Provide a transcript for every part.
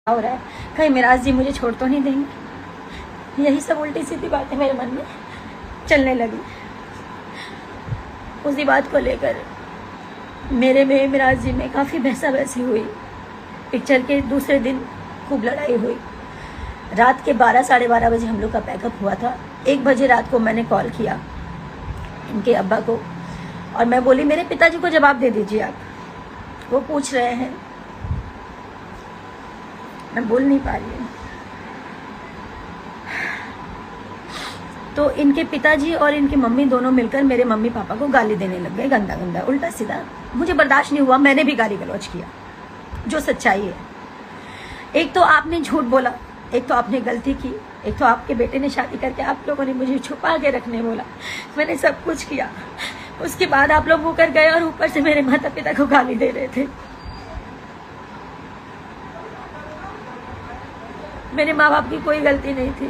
हो रहा है, कहीं मिराज जी मुझे छोड़ तो नहीं देंगे। यही सब उल्टी सीधी बातें मेरे मन में चलने लगी। उसी बात को लेकर मेरे में मिराज जी में काफ़ी बहसा बहसी हुई। पिक्चर के दूसरे दिन खूब लड़ाई हुई। रात के 12 साढ़े 12 बजे हम लोग का पैकअप हुआ था। 1 बजे रात को मैंने कॉल किया इनके अब्बा को और मैं बोली मेरे पिताजी को जवाब दे दीजिए आप, वो पूछ रहे हैं, मैं बोल नहीं पा रही हूँ। तो इनके पिताजी और इनकी मम्मी दोनों मिलकर मेरे मम्मी पापा को गाली देने लग गए, गंदा गंदा उल्टा सीधा। मुझे बर्दाश्त नहीं हुआ, मैंने भी गाली गलौज किया, जो सच्चाई है। एक तो आपने झूठ बोला, एक तो आपने गलती की, एक तो आपके बेटे ने शादी करके आप लोगों ने मुझे छुपा के रखने बोला। मैंने सब कुछ किया, उसके बाद आप लोग होकर गए और ऊपर से मेरे माता पिता को गाली दे रहे थे। मेरे माँ बाप की कोई गलती नहीं थी,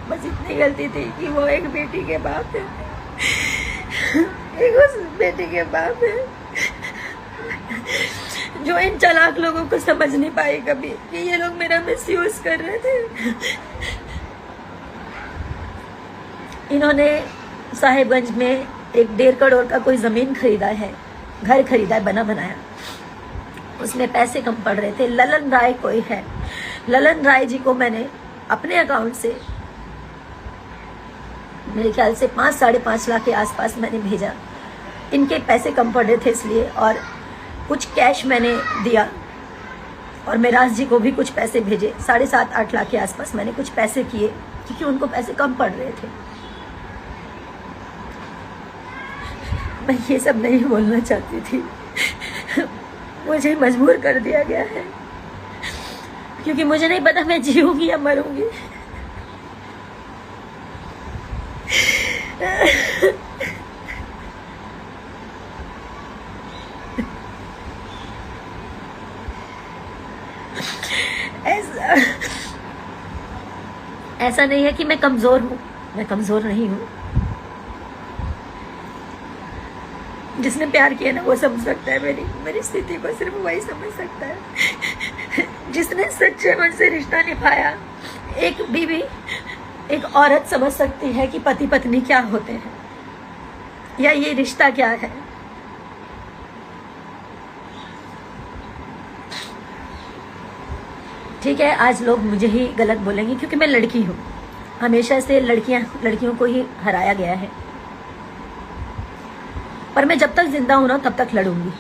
बस इतनी गलती थी कि वो एक बेटी के बाप है, एक उस बेटी के बाप है जो इन चालाक लोगों को समझ नहीं पाए कभी कि ये लोग मेरा मिसयूज कर रहे थे। इन्होंने साहेबगंज में एक 1.5 करोड़ का कोई जमीन खरीदा है, घर खरीदा है बना बनाया, उसमें पैसे कम पड़ रहे थे। ललन राय कोई है, ललन राय जी को मैंने अपने अकाउंट से मेरे ख्याल से 5 साढ़े 5 लाख के आसपास मैंने भेजा। इनके पैसे कम पड़ रहे थे इसलिए, और कुछ कैश मैंने दिया और मिराज जी को भी कुछ पैसे भेजे। 7.5-8 लाख के आसपास मैंने कुछ पैसे किए क्योंकि उनको पैसे कम पड़ रहे थे। मैं ये सब नहीं बोलना चाहती थी, मुझे मजबूर कर दिया गया है क्योंकि मुझे नहीं पता मैं जीऊंगी या मरूंगी। ऐसा नहीं है कि मैं कमजोर हूं, मैं कमजोर नहीं हूं। जिसने प्यार किया ना वो समझ सकता है मेरी स्थिति को, सिर्फ वही समझ सकता है। जिसने सच्चे मन से रिश्ता निभाया, एक बीवी एक औरत समझ सकती है कि पति पत्नी क्या होते हैं या ये रिश्ता क्या है। ठीक है, आज लोग मुझे ही गलत बोलेंगे क्योंकि मैं लड़की हूँ। हमेशा से लड़कियों को ही हराया गया है, पर मैं जब तक जिंदा हूं ना तब तक लड़ूंगी।